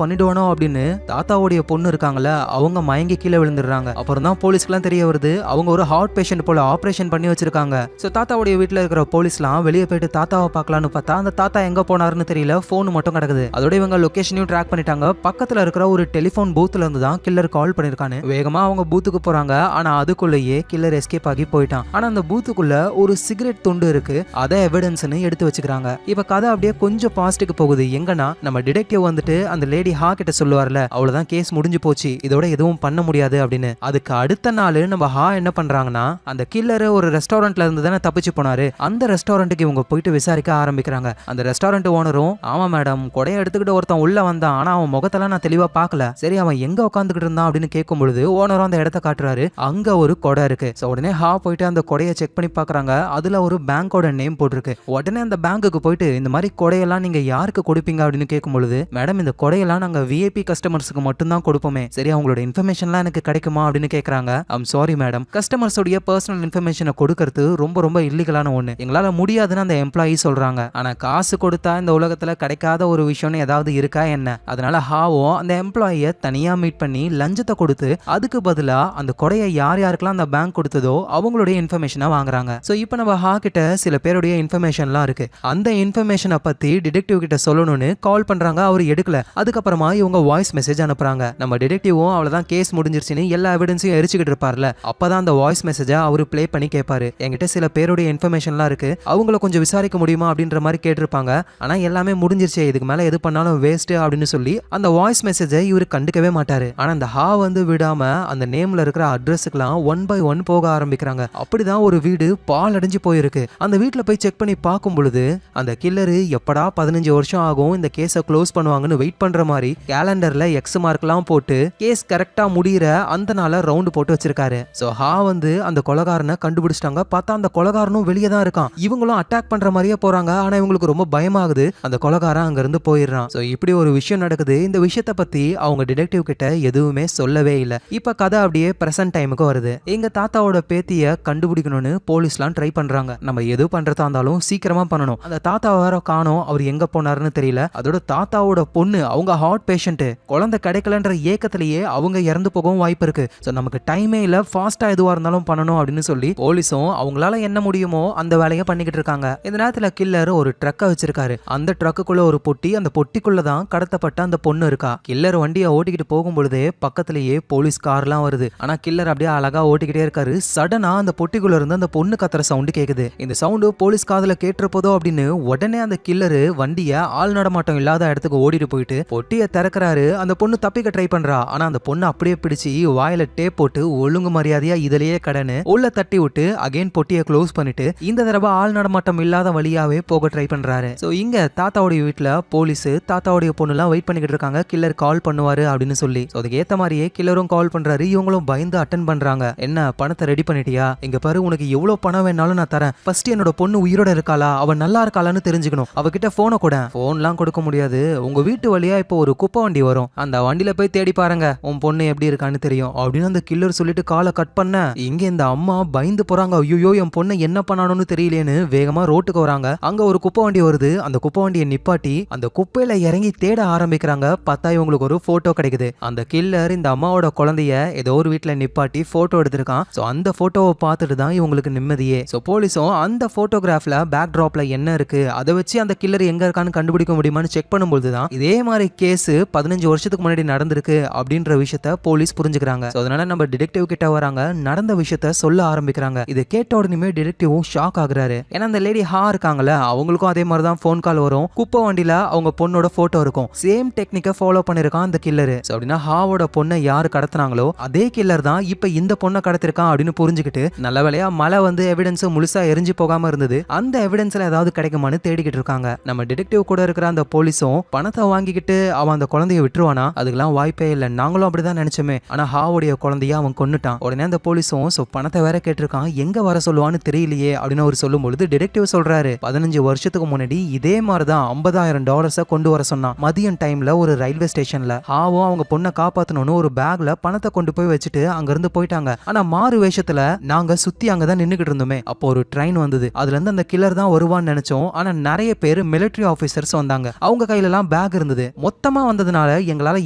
[SPEAKER 1] பண்ணிடுவானோ அப்படின்னு தாத்தாவுடைய பொண்ணு இருக்காங்கல்ல, அவங்க மயங்கி கீழே விழுந்துடுறாங்க. அப்புறம் தான் போலீஸ்க்குலாம் தெரிய வருது அவங்க ஒரு ஹார்ட் பேஷண்ட் போல ஆபரேஷன் பண்ணி வச்சிருக்காங்க. சோ தாத்தாவுடைய வீட்டுல இருக்கிற போலீஸ்லாம் வெளியே போயிட்டு தாத்தாவை பார்க்கலான்னு பார்த்தா அந்த தாத்தா எங்க போனாருன்னு தெரியல, போன் மட்டும் கிடக்குது. அதோட இவங்க லொகேஷனையும் ட்ராக் பண்ணிட்டாங்க. பக்கத்துல இருக்கிற ஒரு டெலிபோன் பூத்ல இருந்து தான் கில்லர் கால் பண்ணிருக்கானு. வேகமா அவங்க பூத்துக்கு போறாங்க. ஆனா அதுக்குள்ளேயே கில்லர் எஸ்கேப் ஆகி போயிட்டான். ஆனா அந்த பூத்துக்குள்ள ஒரு சிகரெட் துண்டு இருக்கு, அதை எவிடன்ஸ்னு எடுத்து வச்சுக்கிறாங்க. இப்ப கதை அப்படியே கொஞ்சம் பாஸ்டுக்கு போகுது. எங்கன்னா நம்ம டிடெக்டிவ் வந்துட்டு அந்த லேடி ஹா கிட்ட சொல்லுவார்ல, அவ்வளவுதான் கேஸ் முடிஞ்சு போச்சு, இதோட எதுவும் பண்ண முடியாது அப்படின்னு. அதுக்கு அடுத்த நாள் நம்ம ஹா என்ன பண்றாங்கன்னா அந்த கில்லர் ஒரு ரெஸ்டாரண்ட்ல இருந்து தானே தப்பிச்சு போனாரு, அந்த ரெஸ்டாரண்ட்டுக்கு இவங்க போயிட்டு விசாரிக்க ஆரம்பிக்கிறாங்க. அந்த ரெஸ்டாரண்ட் ஓனரும் ஆமா மேடம், கொடைய எடுத்துக்கிட்டு ஒருத்தன் உள்ள வந்தான், ஆனா அவன் முகத்தெல்லாம் நான் தெளிவா பார்க்கல, சரி அவன் எங்க உட்காந்துக்கிட்டு இருந்தான் அப்படின்னு கேட்கும் பொழுது ஓனரும் அந்த இடத்த காட்டுறாரு. அங்க ஒரு கொடை இருக்கு. உடனே ஹா போயிட்டு அந்த கொடையை செக் பண்ணி பாக்குறாங்க. அதுல ஒரு பேங்கோட நேம் போட்டிருக்கு. உடனே அந்த பேங்குக்கு போயிட்டு இந்த மாதிரி கொடையெல்லாம் நீங்க யாருக்கு கொடுப்பீங்க அப்படின்னு கேட்கும் பொழுது மேடம் இந்த கொடையெல்லாம் நாங்க விஐபி கஸ்டமர்ஸ்க்கு மட்டும் தான் கொடுப்போமே, சரி அவங்களோட இன்ஃபர்மேஷன்லாம் எனக்கு கிடைக்குமா அப்படின்னு கேட்கறாங்க. ஐம் சாரி மேடம், கஸ்டமர்ஸோட பர்சனல் இன்ஃபர்மேஷனை கொடுக்கறது ரொம்ப இல்லீகலான ஒண்ணு, எங்களால முடியாதுன்னு அந்த எம்ப்ளாயி சொல்றாங்க. ஆனா காசு கொடுத்தா இந்த உலகத்துல கிடைக்காத ஒரு விஷயம்னு ஏதாவது இருக்கா என்ன? அதனால ஹாவோ அந்த எம்ப்ளாயிய தனியா மீட் பண்ணி லஞ்சத்தை கொடுத்து அதுக்கு பதிலா அந்த கொடையை யாருக்கெல்லாம் அந்த பேங்க் கொடுத்ததோ அவங்களுடைய இன்ஃபர்மேஷனை வாங்குறாங்க. சோ இப்போ நம்ம ஹா கிட்ட சில பேருடைய இன்ஃபர்மேஷன்லாம் இருக்கு. அந்த இன்ஃபர்மேஷனை பத்தி டிடெக்டிவ் கிட்ட சொல்லணும்னு கால் பண்றாங்க. அவர் எடுக்கல. அதுக்கப்புறமா இவங்க வாய்ஸ் மெசேஜ் அனுப்புறாங்க. நம்ம டிடெக்டிவும் அவ்வளவுதான் கேஸ் முடிஞ்சிருச்சுன்னு எல்லா எவிடன்ஸையும் எரிச்சுக்கிட்டு இருப்பார்ல, அப்பதான் அந்த வாய்ஸ் மெசேஜை அவரு பிளே பண்ணி கேட்பாரு. என்கிட்ட சில பேருடைய இன்ஃபர்மேஷன்லாம் இருக்கு, அவங்கள கொஞ்சம் விசாரிக்க முடியுமா அப்படின்ற மாதிரி கேட்டிருப்பாங்க. ஆனா எல்லாமே முடிஞ்சிருச்சு, இதுக்கு மேல எது பண்ணாலும் வேஸ்ட் அப்படின்னு சொல்லி அந்த வாய்ஸ் மெசேஜை இவரு கண்டுக்கவே மாட்டாரு. ஆனா அந்த ஹா வந்து விடாம அந்த நேம்ல இருக்கிற அட்ரஸுக்குலாம் 1 by 1 போக ஆரம்பிக்கிறாங்க. அப்படிதான் ஒரு வீடு பால் அடைஞ்சு போயிருக்கு. அந்த வீட்டுல போய் செக் பண்ணி பார்க்கும் பொழுது அந்த கில்லரு எப்படா 15 வருஷம் ஆகும் இந்த கேஸை க்ளோஸ் பண்ணுவாங்கன்னு வெயிட் பண்ற மாதிரி கேலண்டர்ல எக்ஸ் மார்க்லாம் போட்டு கேஸ் கரெக்டா முடிகிற அந்த நாள ரவுண்ட் போட்டு வச்சிருக்காரு. சோ ஹா வந்து அந்த கொலைகாரனை கண்டுபிடிச்சிட்டாங்க. பார்த்தா அந்த கொலைகாரனும் வெளியே தான் இருக்கான். இவங்களும் அட்டாக் பண்ற மாதிரியே போறாங்க. ஆனா இவங்களுக்கு ரொம்ப பயமாகுது. அந்த கொலைகாரன் அங்க இருந்து போயிடுறான். சோ இப்படி ஒரு விஷயம் நடக்குது. இந்த விஷயத்தை பத்தி அவங்க டிடெக்டிவ் கிட்ட எதுவுமே சொல்லவே இல்லை. இப்ப கதை அப்படியே பிரசன்ட் டைமுக்கு வருது. எங்க தாத்தாவோட பேத்திய கண்டுபிடிக்கணும்னு போலீஸ்லாம் ட்ரை பண்றாங்க. நம்ம எது பண்றதா இருந்தாலும் சீக்கிரமா பண்ணணும். அந்த தாத்தா வேற காணோம், அவர் எங்க போனாருன்னு தெரியல. அதோட தாத்தாவோட பொண்ணு அவங்க ஹார்ட் பேஷண்ட், குழந்தை கிடைக்கலன்ற ஏக்கத்திலேயே அவங்க இறந்து போகவும் வாய்ப்பு இருக்கு. சோ நமக்கு டைமே இல்ல, ஃபாஸ்டா எதுவா இருந்தாலும் பண்ணணும் அப்படின்னு சொல்லி போலீஸும் அவங்களால என்ன முடியுமோ அந்த வேலையை பண்ணிக்கிட்டு இருக்காங்க. இந்த நேரத்துல கில்லர் ஒரு ட்ரக்கை வச்சிருக்காரு. அந்த ட்ரக்குக்குள்ள ஒரு பொட்டி, அந்த பொட்டிக்குள்ளதான் கடத்தப்பட்ட அந்த பொண்ணு இருக்கா. கில்லர் வண்டியை ஓட்டிக்கிட்டு போகும் பொழுதே பக்கத்திலேயே போலீஸ் கார்லாம் வருது. ஆனா கில்லர் அப்படியே அழகா ஓட்டிக்கிட்டே இருக்காரு. சடனா அந்த பொட்டிக்குள்ள இருந்து அந்த பொண்ணு கத்துற சவுண்ட் கேக்குது. இந்த சவுண்டு போலீஸ் காதுல கேட்டிருப்பதோ அப்படின்னு உடனே அந்த கில்லரு வண்டிய ஆள் நடமாட்டம் இல்லாத இடத்துக்கு ஓடிட்டு போயிட்டு பொட்டியை திறக்கிறாரு. அந்த பொண்ணு தப்பிக்க ட்ரை பண்றா. ஆனா அந்த பொண்ணு அப்படியே பிடிச்சி வாயில டேப் போட்டு ஒழுங்கு மரியாதையா இதுலயே கடனு உள்ள தட்டி விட்டு அகைன் பொட்டியை க்ளோஸ் பண்ணிட்டு இந்த தடவை ஆள் நடமாட்டம் இல்லாத வழியாவே போக ட்ரை பண்றாரு. சோ இங்க தாத்தாவுடைய வீட்டுல போலீஸ் தாத்தாவுடைய பொண்ணு எல்லாம் வெயிட் பண்ணிக்கிட்டு இருக்காங்க, கில்லர் கால் பண்ணுவாரு அப்படின்னு சொல்லி. அதுக்கு ஏத்த மாதிரியே கில்லரும் கால் பண்றாரு. இவங்களும் பயந்து அட்டன் பண்றாங்க. என்ன பணத்தை ரெடி பண்ணிட்டியா? இங்க பாரு, உனக்கு எவ்வளவு பணம் வேணாலும் நான் தரேன். ஃபர்ஸ்ட் என்னோட பொண்ணு உயிரோட இருக்காளா, அவ நல்லா இருக்காளான்னு தெரிஞ்சுக்கணும். அவகிட்ட போனை கூட, போன்லாம் கொடுக்க முடியாது, உங்க வீட்டு வழியா இப்போ ஒரு குப்பை வண்டி வரும், அந்த வண்டியில போய் தேடி பாருங்க, உன் பொண்ணு எப்படி இருக்கான்னு தெரியும் அப்படின்னு அந்த கில்லர் சொல்லிட்டு காலை கட் பண்ண இங்க இந்த அம்மா பயந்து போறாங்க. ஐயோ என் பொண்ணு என்ன பண்ணானு தெரியலேன்னு வேகமா ரோட்டுக்கு வராங்க. அங்க ஒரு குப்பை வண்டி வருது. அந்த குப்பை வண்டியை நிப்பாட்டி அந்த குப்பையில இறங்கி தேட ஆரம்பிக்கிறாங்க. பார்த்தா இவங்களுக்கு ஒரு போட்டோ கிடைக்குது. அந்த கில்லர் இந்த அம்மாவோட குழந்தைய ஏதோ ஒரு வீட்டுல நிப்பாட்டி போட்டோ எடுத்திருக்கான். சோ அந்த போட்டோவை பார்த்துட்டு தான் இவங்களுக்கு நிம்மதியே. சோ போலீஸும் அந்த போட்டோகிராஃப்ல பேக் டிராப்ல என்ன இருக்கு அதை வச்சு அந்த கில்லர் எங்க இருக்கான்னு கண்டுபிடிக்க முடியுமான்னு செக் பண்ணும்போது தான் இதே மாதிரி கேஸ் 15 வருஷத்துக்கு முன்னாடி நடந்திருக்கு அப்படின்ற விஷயத்த போலீஸ் புரிஞ்சுக்கிறாங்க. அதனால நம்ம டிடெக்டிவ் கிட்ட வராங்க, நடந்த விஷயத்த சொல்ல ஆரம்பிக்கிறாங்க. இதை கேட்ட உடனே டிடெக்டிவும் ஷாக் ஆகுறாரு. ஏன்னா அந்த லேடி ஹா இருக்காங்கல்ல, அவங்களுக்கும் அதே மாதிரி தான் போன் கால் வரும். குப்பை வண்டியில அவங்க பொண்ணோட போட்டோ இருக்கும். சேம் டெக்னிக்கை ஃபாலோ பண்ணிருக்கான் அந்த கில்லரு. அப்படின்னா ஹாவோட பொண்ணை யாரு கடத்தினாங்களோ அதே கில்லர் தான் இப்ப இந்த பொண்ணை கடத்திருக்கான் அப்படின்னு புரிஞ்சுக்கிட்டு நல்ல வேளையா மழை வந்து எவிடன்ஸ் முழுசா எரிஞ்சு போகாம இருந்தது. அந்த எவிடன்ஸ்ல ஏதாவது கிடைக்குமான்னு தேடிக்கிட்டு இருக்காங்க. நம்ம டிடெக்டிவ் கூட இருக்கிற அந்த போலீஸும் பணத்தை வாங்கிக்கிட்டு அவன் அந்த குழந்தைய விட்டுருவானா, அதுக்கெல்லாம் வாய்ப்பே இல்லை, நாங்களும் அப்படிதான் நினைச்சோமே, ஆனா ஹாவுடைய குழந்தைய அவன் கொன்னுட்டான். உடனே அந்த போலீஸும் பணத்தை வேற கேட்டிருக்கான், எங்க வர சொல்லுவான்னு தெரியலையே அப்படின்னு அவர் சொல்லும் பொழுது டிடெக்டிவ் சொல்றாரு, 15 வருஷத்துக்கு முன்னாடி இதே மாதிரிதான் $50,000 கொண்டு வர சொன்னான். மதியம் டைம்ல ஒரு ரயில்வே ஸ்டேஷன்ல ஹாவும் அவங்க பொண்ணை காப்பாத்தணும்னு ஒரு பேக்ல பணத்தை கொண்டு போய் வச்சுட்டு அங்க இருந்து போயிட்டாங்க. ஆனா மாறு வேஷத்துல நாங்க சுத்தி அங்கதான் நின்னுகிட்டு இருந்தோமே, அப்போ ஒரு ட்ரெயின் வந்தது. அதுல இருந்து அந்த கில்லர் தான் வருவான்னு நினைச்சோம். ஆனா நிறைய பேர் மிலிட்டரி ஆபீசர்ஸ் வந்தாங்க. அவங்க கையில எல்லாம் பேக் இருந்தது. மொத்தமா வந்ததுனால எங்களால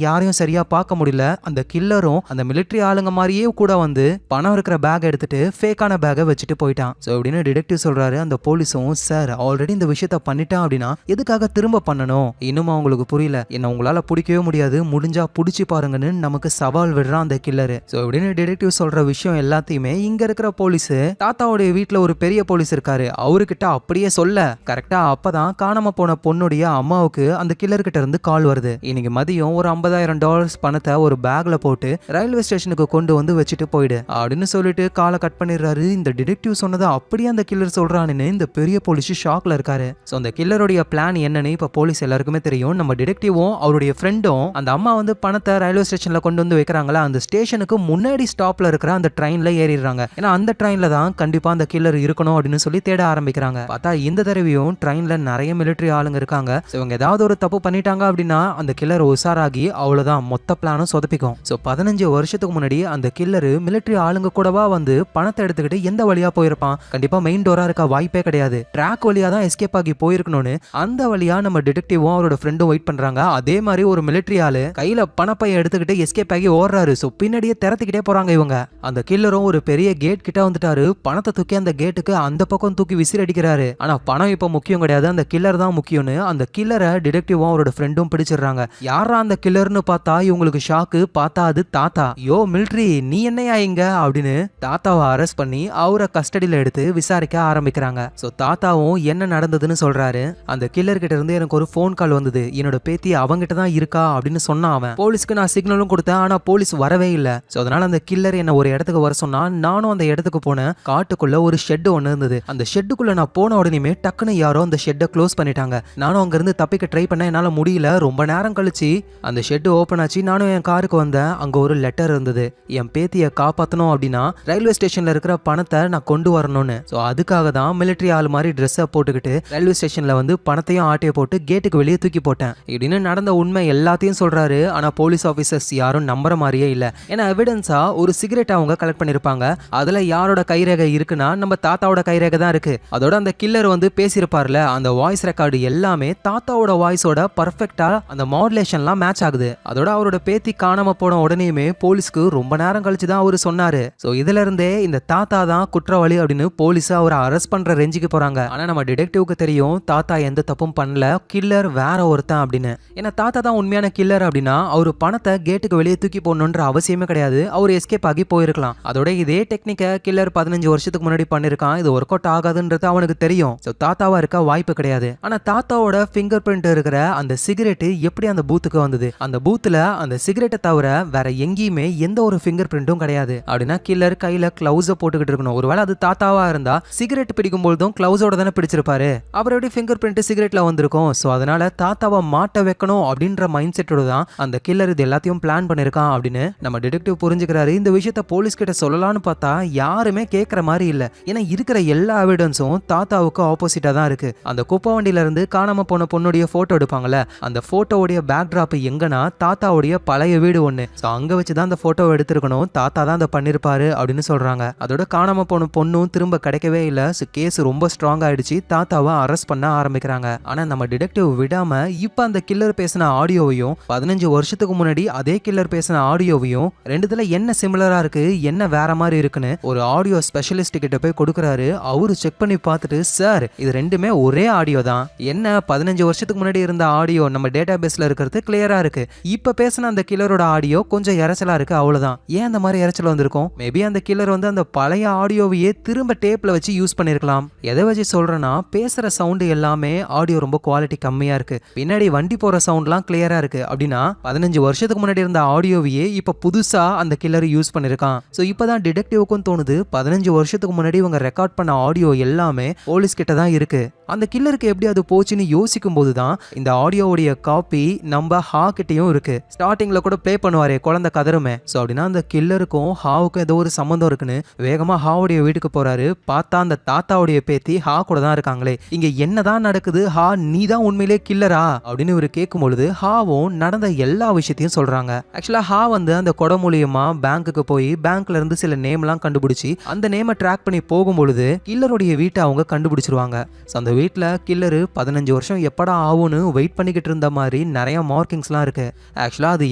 [SPEAKER 1] யாரையும் சரியா பார்க்க முடியல. அந்த கில்லரும் அந்த மிலிட்டரி ஆளுங்க மாதிரியே கூட வந்து பணம் இருக்கிற பேக் எடுத்துட்டு ஃபேக்கான பேக்கை வச்சுட்டு போயிட்டான். சோ அப்படின்னு டிடெக்டிவ் சொல்றாரு. அந்த போலீஸும் சார் ஆல்ரெடி இந்த விஷயத்த பண்ணிட்டான் அப்படின்னா எதுக்காக திரும்ப பண்ணணும், இன்னும் அவங்களுக்கு புரியல, என்ன உங்களால பிடிக்கவே முடியாது, முடிஞ்சா புடிச்சு பாருங்கன்னு நமக்கு சவால் விடுறான் அந்த கில்லரு. சோ அப்படின்னு டிடெக்டிவ் சொல்ற விஷயம் எல்லாத்தையுமே இங்க இருக்கிற போலீஸ் தாத்தாவுடைய வீட்டுல ஒரு பெரிய போலீஸ் இருக்காரு, அவர்கிட்ட அப்படியே சொல்ல கரெக்டா அப்பதான் காணாம போன பொண்ணுடைய அம்மாவுக்கு அந்த கில்லர் கிட்ட இருந்து கால் வருது. இன்னைக்கு மதியம் ஒரு $50,000 பணத்தை ஒரு பேக்ல போட்டு ரயில்வே ஸ்டேஷனுக்கு கொண்டு வந்து வச்சுட்டு போயிடு அப்படின்னு சொல்லிட்டு காலை கட் பண்ணிடுறாரு. இந்த டிடெக்டிவ் சொன்னதை அப்படியே அந்த கில்லர் சொல்றான்னு இந்த பெரிய போலீஸ் ஷாக்ல இருக்காரு. சோ அந்த கில்லருடைய பிளான் என்னன்னு இப்ப போலீஸ் எல்லாருக்குமே தெரியும். நம்ம டிடெக்டிவும் அவருடைய ஃப்ரெண்டும் அந்த அம்மா வந்து பணத்தை ரயில்வே ஸ்டேஷன்ல கொண்டு வந்து வைக்கிறாங்களா, அந்த ஸ்டேஷனுக்கு முன்னாடி ஸ்டாப்ல இருக்கிற அந்த ட்ரெயின்ல ஏறிடுறாங்க. ஏன்னா அந்த ட்ரெயின்ல தான் கண்டிப்பா அந்த கில்லர் இருக்கணும் அப்படின்னு சொல்லி தேட ஆரம்பிக்கிறாங்க. பார்த்தா இந்த தடவையும் ட்ரெயின்ல நிறைய மிலிட்டரி ஆளுங்க இருக்காங்க. இவங்க ஏதாவது ஒரு தப்பு பண்ணிட்டாங்க அப்படின்னா அந்த கில்லர் உசாராகி அவ்வளவுதான், மொத்த பிளானும் சொதப்பிக்கும். சோ 15 வருஷத்துக்கு முன்னாடி அந்த கில்லரு மிலிட்டரி ஆளுங்க கூடவா வந்து பணத்தை எடுத்துக்கிட்டு எந்த வழியா போயிருப்பான், கண்டிப்பா மெயின் டோரா இருக்க வாய்ப்பே கிடையாது, ட்ராக் வழியா தான் எஸ்கேப் ஆகி போயிருக்கணும்னு அந்த வழியா நம்ம டிடெக்டிவும் அவரோட ஃப்ரெண்டும் வெயிட் பண்றாங்க. அதே மாதிரி ஒரு மிலிட்டரி ஆளு கையில பணப்பைய எடுத்துக்கிட்டு எஸ்கேப் ஆகி ஓடுறாரு. சோ பின்னாடியே திறத்துக்கிட்டே போறாங்க இவங்க. அந்த கில்லரும் ஒரு பெரிய கேட் கிட்ட வந்துட்டாரு. பணத்தை தூக்கி அந்த கேட்டுக்கு அந்த பக்கம் தூக்கி விசிறி அடிக்கிறாரு. ஆனா பணம் இப்ப முக்கியம் கிடையாது, அந்த கில்லர் தான் முக்கியம்னு அந்த கில்லரை டிடெக்டிவும் அவரோட ஃப்ரெண்டும் பிடிச்சிடுறாங்க. யாரா அந்த கில்லர்னு பார்த்தா இவங்களுக்கு ஷாக்கு. பார்த்தா அது தாத்தா. யோ மிலிட்டரி நீ என்னையா இங்க அப்படின்னு தாத்தாவை அரெஸ்ட் பண்ணி அவரை கஸ்டடியில எடுத்து விசாரிக்க ஆரம்பிக்கிறாங்க. சோ தாத்தாவும் என்ன நடந்ததுன்னு சொல்றாரு. அந்த கில்லர் கிட்ட இருந்து எனக்கு ஒரு போன் கால் வந்தது, என்னோட பேத்தி அவங்கிட்ட தான் இருக்கா அப்படின்னு சொன்னான். அவன் போலீஸ்க்கு நான் சிக்னலும் கொடுத்தேன், ஆனா போலீஸ் வரவே இல்லை. சோ அதனால அந்த கில்லர் என்ன ஒரு இடத்துக்கு வர சொன்னா நானும் அந்த இடத்துக்கு போனேன். காட்டுக்குள்ள ஒரு ஷெட் ஒண்ணு இருந்தது. அந்த ஷெட்டுக்குள்ள நான் போன உடனே டக்குன்னு யாரோ அந்த ஷெட்டை க்ளோஸ் பண்ணிட்டாங்க. நானும் அங்க இருந்து தப்பிக்க ட்ரை பண்ண, என்னால முடியல. ரொம்ப நேரம் கழிச்சு அந்த ஷெட் ஓபன் ஆச்சு. நானும் என் காருக்கு வந்தேன். அங்க ஒரு லெட்டர் இருந்தது, என் பேத்தியை காப்பாத்தணும் அப்படின்னா ரயில்வே ஸ்டேஷன்ல இருக்கிற பணத்தை நான் கொண்டு வரணும்னு. சோ அதுக்காக தான் மிலிட்டரி ஆள் மாதிரி ட்ரெஸ்ஸை போட்டுக்கிட்டு ரயில்வே ஸ்டேஷன்ல வந்து பணத்தையும் ஆட்டையை போட்டு கேட்டுக்கு வெளியே தூக்கி போட்டேன் இப்படின்னு நடந்த உண்மை எல்லாத்தையும் சொல்றாரு. ஆனா போலீஸ் ஆபீசர்ஸ் யாரும் நம்புற மாதிரியே இல்ல. ஏன்னா எவிடன்ஸா ஒரு சிகரெட் அவங்க கலெக்ட் பண்ணிருப்பாங்க. அதுல யாரோட கைரேகை இருக்குன்னா நம்ம தாத்தாவோட கைரேகை தான் இருக்கு. அதோட அந்த கில்லர் வந்து பேசியிருப்பார்ல, அந்த வாய்ஸ் ரெக்கார்டு எல்லாமே தாத்தாவோட வாய்ஸோட பர்ஃபெக்டா அந்த மாடுலேஷன்லாம் மேட்ச் ஆகுது. அதோட அவரோட பேத்தி காணாம போன உடனேயுமே போலீஸ்க்கு ரொம்ப நேரம் கழிச்சு தான் அவரு சொன்னாரு. சோ இதுல இருந்தே இந்த தாத்தா தான் குற்றவாளி அப்படின்னு போலீஸ் அவரை அரெஸ்ட் பண்ற ரேஞ்சுக்கு போறாங்க. ஆனா நம்ம டிடெக்டிவ்க்கு தெரியும் தாத்தா எந்த தப்பும் பண்ணல, கில்லர் வேற ஒருத்தன் அப்படின்னு. ஏன்னா தாத்தா தான் உண்மையான கில்லர் அப்படின்னா அவரு பணத்தை கேட்டுக்கு வெளியே தூக்கி போடணுன்ற அவசியமே கிடையாது, அவர் எஸ்கேப் ஆகி போயிருக்கலாம். அதோட இதே டெக்னிக்கை கில்லர் 15 வருஷத்துக்கு முன்னாடி பண்ணிருக்கான். இது ஒர்க் அவுட் ஆகாதுன்றது அவனுக்கு தெரியும். சோ தாத்தாவா இருக்க வாய்ப்பு கிடையாது. ஆனா தாத்தாவோட ஃபிங்கர் பிரிண்ட் இருக்கிற அந்த சிகரெட் எப்படி அந்த பூத்துக்கு வந்தது, அந்த பூத்துல அந்த சிகரெட்டை தவிர வேற எங்கேயுமே எந்த ஒரு ஃபிங்கர் பிரிண்ட்டும் கிடையாது அப்படின்னா கில்லர் கையில கிளவுஸ போட்டுக்கிட்டு இருக்கணும். ஒருவேளை அது தாத்தாவா இருந்தா சிகரெட் பிடிக்கும் பொழுதும் கிளவுஸோட தானே பிடிச்சிருப்பாரு, அவருடைய ஃபிங்கர் பிரிண்ட் சிகரெட்ல வந்திருக்கும். சோ அதனால தாத்தாவை மாட்ட வைக்கணும் அப்படின்ற மைண்ட் செட்டோட தான் அந்த கில்லர் இது எல்லாத்தையும் பிளான் பண்ணிருக்கான் அப்படின்னு நம்ம டிடெக்டிவ் புரிஞ்சுக்கிறாரு. இந்த விஷயத்த போலீஸ் கிட்ட சொல்லலாம்னு பார்த்தா யாருமே கேட்கற மாதிரி இல்ல. ஏன்னா இருக்கிற எல்லா எவிடன்ஸும் தாத்தாவுக்கு ஆப்போசிட்டா தான் இருக்கு. அந்த குப்பை வண்டியில இருந்து காணாம காணாம போன பொண்ணுடைய போட்டோ எடுப்பாங்கல்ல, அந்த போட்டோவுடைய பேக்டிராப் எங்கன்னா தாத்தாவுடைய பழைய வீடு ஒண்ணு. சோ அங்க வச்சுதான் அந்த போட்டோவை எடுத்திருக்கணும், தாத்தா தான் அதை பண்ணிருப்பாரு அப்படின்னு சொல்றாங்க. அதோட காணாம போன பொண்ணும் திரும்ப கிடைக்கவே இல்ல. கேஸ் ரொம்ப ஸ்ட்ராங் ஆயிடுச்சு, தாத்தாவை அரெஸ்ட் பண்ண ஆரம்பிக்கிறாங்க. ஆனா நம்ம டிடெக்டிவ் விடாம இப்ப அந்த கில்லர் பேசின ஆடியோவையும் 15 வருஷத்துக்கு முன்னாடி அதே கில்லர் பேசின ஆடியோவையும் ரெண்டுத்துல என்ன சிமிலரா இருக்கு, என்ன வேற மாதிரி இருக்குன்னு ஒரு ஆடியோ ஸ்பெஷலிஸ்ட் கிட்ட போய் கொடுக்கறாரு. அவரு செக் பண்ணி பார்த்துட்டு, சார் இது ரெண்டுமே ஒரே ஆடியோ தான், என்ன 15 வருஷத்துக்கு முன்னாடி இருந்த ஆடியோ நம்ம டேட்டா பேஸ்ல இருக்கிறது கிளியரா இருக்கு, இப்ப பேசின அந்த கில்லரோட ஆடியோ கொஞ்சம் இறைச்சலா இருக்கு, அவ்வளவுதான். ஏன் அந்த மாதிரி இறைச்சல் வந்திருக்கும்? மேபி அந்த கில்லர் வந்து அந்த பழைய ஆடியோவையே திரும்ப டேப்ல வச்சு யூஸ் பண்ணிருக்கலாம். எதை வச்சு சொல்றேன்னா, பேசுற சவுண்ட் எல்லாமே ஆடியோ ரொம்ப குவாலிட்டி கம்மியா இருக்கு, பின்னாடி வண்டி போற சவுண்ட்லாம் கிளியரா இருக்கு. அப்படின்னா 15 வருஷத்துக்கு முன்னாடி இருந்த ஆடியோவையே இப்ப புதுசா அந்த கில்லர் யூஸ் பண்ணிருக்கான். சோ இப்பதான் டிடெக்டிவ்க்கும் தோணுது, 15 வருஷத்துக்கு முன்னாடி இவங்க ரெக்கார்ட் பண்ண ஆடியோ எல்லாமே போலீஸ் கிட்ட தான் இருக்கு. அந்த கில்லருக்கு எப்படி அது போச்சுன்னு யோசிக்கும் போதுதான் இந்த ஆடியோவுடைய காப்பி நம்ம ஹா கிட்டையும் இருக்கு. ஸ்டார்டிங்ல கூட ப்ளே பண்ணுவாரே குழந்தை கதருமே. சோ அப்படின்னா அந்த கில்லருக்கும் ஹாவுக்கும் ஏதோ ஒரு சம்பந்தம் இருக்குன்னு வேகமா ஹாவுடைய வீட்டுக்கு போறாரு. பார்த்தா அந்த தாத்தாவுடைய பேத்தி ஹா கூட தான் இருக்காங்களே. இங்க என்னதான் நடக்குது, ஹா நீ தான் உண்மையிலே கில்லரா அப்படின்னு இவரு கேட்கும் பொழுது ஹாவும் நடந்த எல்லா விஷயத்தையும் சொல்றாங்க. ஆக்சுவலா ஹா வந்து அந்த கொடை மூலியமா பேங்க்குக்கு போய் பேங்க்ல இருந்து சில நேம் எல்லாம் கண்டுபிடிச்சு அந்த நேமை ட்ராக் பண்ணி போகும்பொழுது கில்லருடைய வீட்டை அவங்க கண்டுபிடிச்சிருவாங்க. அந்த வீட்டுல கில்லரு 15 வருஷம் எப்படா ஆகும்னு வெயிட் பண்ணிக்கிட்டு இருந்த மாதிரி நிறைய மார்க்கிங்ஸ்லாம் இருக்கு. ஆக்சுவலா அது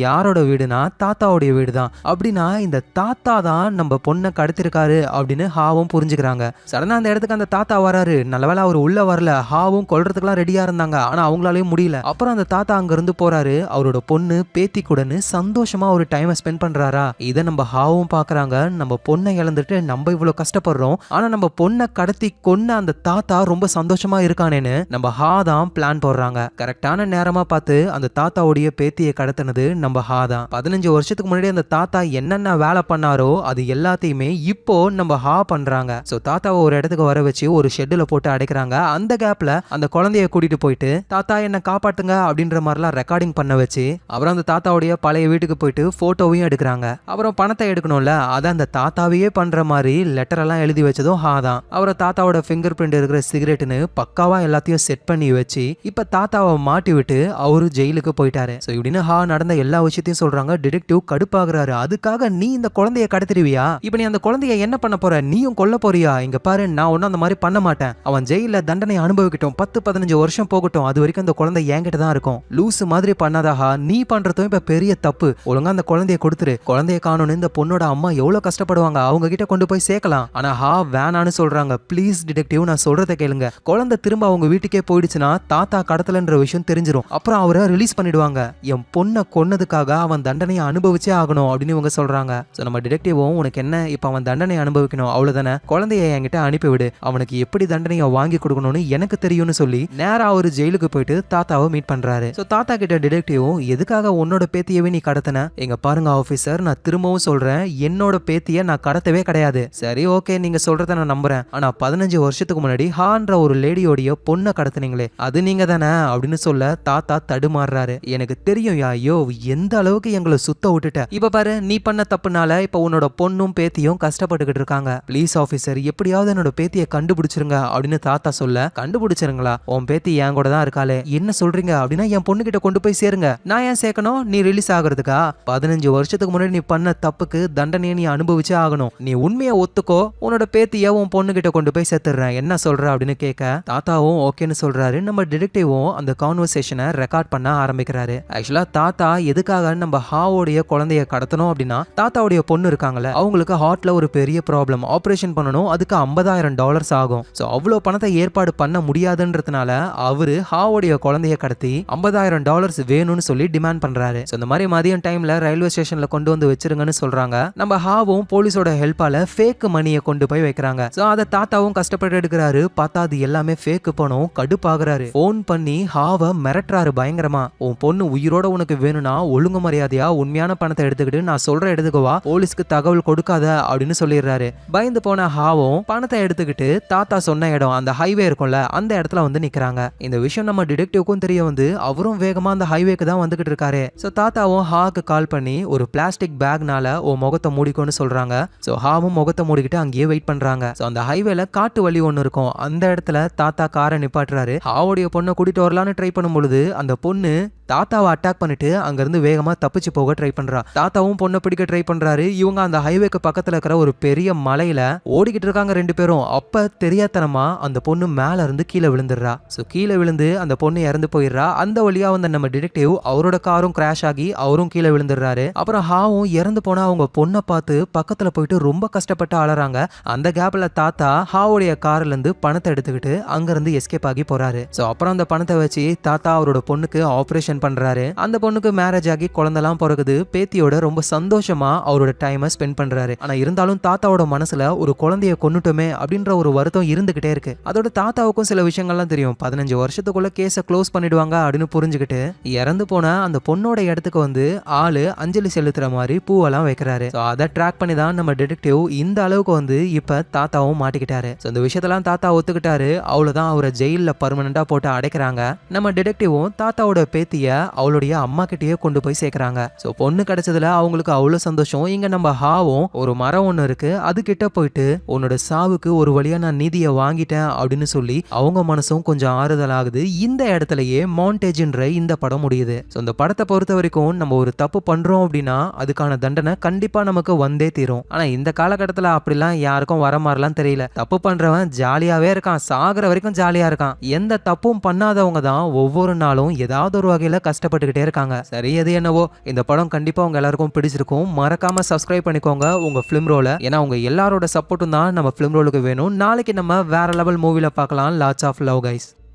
[SPEAKER 1] யாரோட வீடுனா தாத்தாவுடைய வீடு தான். அப்படின்னா இந்த தாத்தா தான் நம்ம பொண்ணை கடத்திருக்காரு அப்படின்னு ஹாவும் புரிஞ்சுக்கிறாங்க. சடனா அந்த இடத்துக்கு அந்த தாத்தா வராரு. நல்லவேளை அவர் உள்ள வரல, ஹாவும் கொல்றதுக்குலாம் ரெடியா இருந்தாங்க, ஆனா அவங்களாலையும் முடியல. அப்புறம் அந்த தாத்தா அங்க இருந்து போறாரு. அவரோட பொண்ணு பேத்தி கூடன்னு சந்தோஷமா ஒரு டைமை ஸ்பெண்ட் பண்றாரா. இதை நம்ம ஹாவும் பாக்குறாங்க. நம்ம பொண்ணை இழந்துட்டு நம்ம இவ்வளவு கஷ்டப்படுறோம், ஆனா நம்ம பொண்ணை கடத்தி கொன்ன அந்த தாத்தா ரொம்ப சந்தோஷமா இருக்கானேன்னு நம்ம ஹா தான் பிளான் போடுறாங்க. கரெக்டான நேரமா பார்த்து அந்த தாத்தாவுடைய பேத்தியை கடத்தினது நம்ம ஹா தான். 15 வருஷத்துக்கு முன்னாடி அந்த தாத்தா என்னென்ன வேலை பண்ணாரோ அது எல்லாத்தையுமே இப்போ நம்ம ஹா பண்றாங்க. சோ தாத்தாவை ஒரு இடத்துக்கு வர வச்சு ஒரு ஷெட்ல போட்டு அடைக்கிறாங்க. அந்த கேப்ல அந்த குழந்தைய கூட்டிட்டு போயிட்டு தாத்தா என்ன காப்பாட்டுங்க அப்படின்ற மாதிரிலாம் ரெக்கார்டிங் பண்ண வச்சு அப்புறம் அந்த தாத்தாவுடைய பழைய வீட்டுக்கு போயிட்டு போட்டோவையும் எடுக்கிறாங்க. அப்புறம் பணத்தை எடுக்கணும்ல, அதை அந்த தாத்தாவையே பண்ற மாதிரி லெட்டர் எல்லாம் எழுதி வச்சதும் ஹா தான். அப்புறம் தாத்தாவோட ஃபிங்கர் பிரிண்ட் இருக்கிற சிகரெட்னு பக்காவா எல்லாத்தையும் செட் பண்ணி வச்சு இப்ப தாத்தாவை மாட்டி விட்டு அவரு ஜெயிலுக்கு போயிட்டாரு. சோ இப்படின்னு ஹா நடந்த எல்லா விஷயத்தையும் சொல்றாங்க. டிடெக்டிவ் கடுப்பாகிறாரு. அதுக்காக நீ இந்த குழந்தைய கடத்திடுவியா? இப்ப நீ அந்த குழந்தைய என்ன பண்ண போற? நீயும் கொல்ல போறியா? இங்க பாரு, நான் ஒன்னும் அந்த மாதிரி பண்ண மாட்டேன். அவன் ஜெயில தண்டனை அனுபவிக்கட்டும், 10-15 வருஷம் போகட்டும், அது வரைக்கும் அந்த குழந்தை என்கிட்ட தான் இருக்கும். லூசு மாதிரி பண்ணாதா, நீ பண்றதும் இப்ப பெரிய தப்பு. ஒழுங்கா அந்த குழந்தைய கொடுத்துரு. குழந்தைய காணோன்னு இந்த பொண்ணோட அம்மா எவ்வளவு கஷ்டப்படுவாங்க, அவங்க கிட்ட கொண்டு போய் சேர்க்கலாம். ஆனா ஹா வேணான்னு சொல்றாங்க. ப்ளீஸ் டிடெக்டிவ், நான் சொல்றதை கேளுங்க. குழந்தை திரும்ப அவங்க வீட்டுக்கே போயிடுச்சுன்னா தாத்தா கடத்தலன்ற விஷயம் தெரிஞ்சிடும். அப்புறம் அவரை ரிலீஸ் பண்ணிடுவாங்க. என் பொண்ணை கொன்னதுக்காக அவன் தண்டனையை அனுபவிச்சே ஆகணும் அப்படின்னு இவங்க சொல்றாங்க. சோ நம்ம டிடெக்டிவும், உனக்கு என்ன, இப்ப அவன் தண்டனை அனுபவிக்கணும் அவ்வளவுதானே, குழந்தைய என்கிட்ட அனுப்பிவிடு, அவனுக்கு எப்படி தண்டனையை வாங்கி கொடுக்கணும்னு எனக்கு தெரியும்னு சொல்லி நேரா ஒரு ஜெயிலுக்கு போயிட்டு தாத்தாவை மீட் பண்றாரு. சோ தாத்தா கிட்ட டிடெக்டிவும், எதுக்காக உன்னோட பேத்தியவே நீ கடத்தின? எங்க பாருங்க ஆபீசர், நான் திரும்பவும் சொல்றேன், என்னோட பேத்திய நான் கடத்தவே கிடையாது. சரி ஓகே, நீங்க சொல்றத நான் நம்புறேன். ஆனா 15 வருஷத்துக்கு முன்னாடி ஹான்ற ஒரு லேடியோடைய பொண்ணை கடத்தினீங்களே, அது நீங்க தானே அப்படின்னு சொல்ல தாத்தா தடுமாறுறாரு. எனக்கு தெரியும் ஐயோ, எந்த அளவுக்கு எங்களை சுத்த விட்டுட்ட. இப்ப பாரு, நீ பண்ண தப்புனால இப்ப உன்னோட பொண்ணும் பேத்தியும் கஷ்டப்பட்டுக்கிட்டு இருக்காங்க. ப்ளீஸ் ஆபீசர், எப்படியாவது என்னோட பேத்தியை கண்டுபிடிச்சிருங்க அப்படின்னு தாத்தா சொல்ல, கண்டுபிடிச்சிருங்களா? உன் பேத்தி என் கூட தான் இருக்காளே, என்ன சொல்றீங்க? அப்படின்னா என் பொண்ணு கிட்ட கொண்டு போய் சேருங்க. நான் ஏன் சேர்க்கணும்? நீ ரிலீஸ் ஆகுறதுக்கா? 15 வருஷத்துக்கு முன்னாடி நீ பண்ண தப்புக்கு தண்டனையை நீ அனுபவிச்சே ஆகணும். நீ உண்மையை ஒத்துக்கோ, உன்னோட பேத்திய உன் பொண்ணு கிட்ட கொண்டு போய் சேர்த்துறேன், என்ன சொல்ற அப்படின்னு கேட்க தாத்தாவும் ஓகேன்னு சொல்றாரு. நம்ம டிடெக்டிவும் அந்த கான்வர்சேஷனை ரெக்கார்ட் பண்ண ஆரம்பிக்கிறாரு. ஆக்சுவலா தாத்தா எதுக்காக நம்ம ஹாவோடைய குழந்தைய கடத்தணும் அப்படின்னா, தாத்தாவுடைய பொண்ணு இருக்காங்கல்ல, அவங்களுக்கு ஹார்ட்ல ஒரு பெரிய ப்ராப்ளம், ஆபரேஷன் பண்ணணும், அதுக்கு $50,000 ஆகும். சோ அவ்வளவு பணத்தை ஏற்பாடு பண்ண முடியாதுன்றதுனால அவரு ஹாவோடைய குழந்தைய கடத்தி $50,000 வேணும்னு சொல்லி டிமாண்ட் பண்றாரு. சோ இந்த மாதிரி மதியம் டைம்ல ரயில்வே ஸ்டேஷன்ல கொண்டு வந்து வச்சிருங்கன்னு சொல்றாங்க. நம்ம ஹாவும் போலீஸோட ஹெல்ப்பால ஃபேக் மணியை கொண்டு போய் வைக்கிறாங்க. சோ அதை தாத்தாவும் கஷ்டப்பட்டு எடுக்கிறாரு. பார்த்தா அது எல்லாமே ஃபேக் பணம். கடுப்பாகிறாரு. போன் பண்ணி ஹாவை மிரட்டுறாரு பயங்கரமா. உன் பொண்ணு உயிரோட உனக்கு வேணும்னா ஒழுங்கு மரியாதையா உண்மையான பணத்தை எடுத்துக்கிட்டு நான் சொல்ற இடத்துக்கு வா, போலீஸ்க்கு தகவல் கொடுக்காத அப்படின்னு சொல்லிடுறாரு. பயந்து போன ஹாவும் பணத்தை எடுத்துக்கிட்டு தாத்தா சொன்ன இடம், அந்த ஹைவே இருக்கும்ல, அந்த இடத்துல வந்து நிக்கிறாங்க. இந்த விஷயம் நம்ம டிடெக்டிவ்க்கும் தெரிய வந்து அவரும் வேகமா அந்த ஹைவேக்கு தான் வந்துகிட்டு இருக்காரு. சோ தாத்தாவும் ஹாக்கு கால் பண்ணி ஒரு பிளாஸ்டிக் பேக்னால உன் முகத்தை மூடிக்கோன்னு சொல்றாங்க. சோ ஹாவும் முகத்தை மூடிக்கிட்டு அங்கேயே வெயிட் பண்றாங்க. சோ அந்த ஹைவேல காட்டு வழி ஒண்ணு இருக்கும். அந்த இடத்துல தாத்தா காரை நிப்பாட்டுறாரு. ஹாவோட ஹாவோடைய பொண்ணை கூட்டிட்டு வரலான்னு ட்ரை பண்ணும் பொழுது அந்த பொண்ணு தாத்தாவை அட்டாக் பண்ணிட்டு அங்கிருந்து வேகமா தப்பிச்சு போக ட்ரை பண்றா. தாத்தாவும் பொண்ணை பிடிக்க ட்ரை பண்றாரு. இவங்க அந்த ஹைவேக்கு பக்கத்துல இருக்கிற ஒரு பெரிய மலையில ஓடிக்கிட்டு இருக்காங்க 2 பேரும். அப்ப தெரியாதனமா அந்த பொண்ணு மேல இருந்து கீழே விழுந்துடுறா. சோ கீழே விழுந்து அந்த பொண்ணு இறந்து போயிடுறா. அந்த வழியா வந்த நம்ம டிடெக்டிவ் அவரோட காரும் கிராஷ் ஆகி அவரும் கீழே விழுந்துடுறாரு. அப்புறம் ஹாவும் இறந்து போனா அவங்க பொண்ணை பார்த்து பக்கத்துல போயிட்டு ரொம்ப கஷ்டப்பட்டு அழறாங்க. அந்த கேப்ல தாத்தா ஹாவுடைய கார்ல இருந்து பணத்தை எடுத்துக்கிட்டு அங்க இருந்து எஸ்கேப் ஆகி போறாரு. சோ அப்புறம் அந்த பணத்தை வச்சு தாத்தா அவரோட பொண்ணுக்கு ஆபரேஷன் பண்றாரு. அந்த பொண்ணுக்கு மேரேஜ் ஆகி குழந்தைலாம் பிறகுது. பேத்தியோட ரொம்ப சந்தோஷமா அவரோட டைமை ஸ்பெண்ட் பண்றாரு. ஆனா இருந்தாலும் தாத்தாவோட மனசுல ஒரு குழந்தைய கொன்னுட்டோமே அப்படின்ற ஒரு வருத்தம் இருந்துகிட்டே இருக்கு. அதோட தாத்தாவுக்கும் சில விஷயங்கள்லாம் தெரியும். 15 வருஷத்துக்குள்ள கேஸை க்ளோஸ் பண்ணிடுவாங்க அப்படின்னு புரிஞ்சுக்கிட்டு இறந்து போன அந்த பொண்ணோட இடத்துக்கு வந்து ஆளு அஞ்சலி செலுத்துற மாதிரி பூவெல்லாம் வைக்கிறாரு. அதை ட்ராக் பண்ணி தான் நம்ம டிடெக்டிவ் இந்த அளவுக்கு வந்து இப்ப தாத்தாவும் மாட்டிக்கிட்டாரு. இந்த விஷயத்தெல்லாம் தாத்தா ஒத்துக்கிட்டாரு. அவ்வளவுதான், அவரை ஜெயில பர்மனண்டா போட்டு அடைக்கிறாங்க. நம்ம டிடெக்டிவும் தாத்தாவோட பேத்திய அவளுடைய அம்மா கிட்டயே கொண்டு போய் சேர்க்கறாங்க. சோ பொண்ணு கிடைச்சதுல அவங்களுக்கு அவ்வளவு சந்தோஷம். இங்க நம்ம ஹாவும் ஒரு மரம் ஒண்ணு இருக்கு, அது கிட்ட போயிட்டு உன்னோட சாவுக்கு ஒரு வழியா நான் நீதியை வாங்கிட்டேன் அப்படின்னு சொல்லி அவங்க மனசும் கொஞ்சம் ஆறுதல் ஆகுது. இந்த இடத்துலயே மாண்டேஜ்ன்ற இந்த படம் முடியுது. சோ இந்த படத்தை பொறுத்த வரைக்கும் நம்ம ஒரு தப்பு பண்றோம் அப்படின்னா அதுக்கான தண்டனை கண்டிப்பா நமக்கு வந்தே தீரும். ஆனா இந்த காலகட்டத்துல அப்படிலாம் யாருக்கும் வர மாதிரிலாம் தெரியல. தப்பு பண்றவன் ஜாலியாவே இருக்கான், சாகுற வரைக்கும் ஜாலியா இருக்கான். எந்த தப்பும் பண்ணாதவங்க தான் ஒவ்வொரு நாளும் ஏதாவது ஒரு வகையில கஷ்டப்பட்டுக்கிட்டே இருக்காங்க. சரி, எது என்னவோ இந்த படம் கண்டிப்பா உங்க எல்லாருக்கும் பிடிச்சிருக்கும். மறக்காம சப்ஸ்கிரைப் பண்ணிக்கோங்க உங்க ஃபிலிம் ரோல. ஏன்னா உங்க எல்லாரோட சப்போர்ட்டும் தான் நம்ம ஃபிலிம் ரோலுக்கு வேணும். நாளைக்கு நம்ம வேற லெவல் மூவில பார்க்கலாம். Lots of love guys.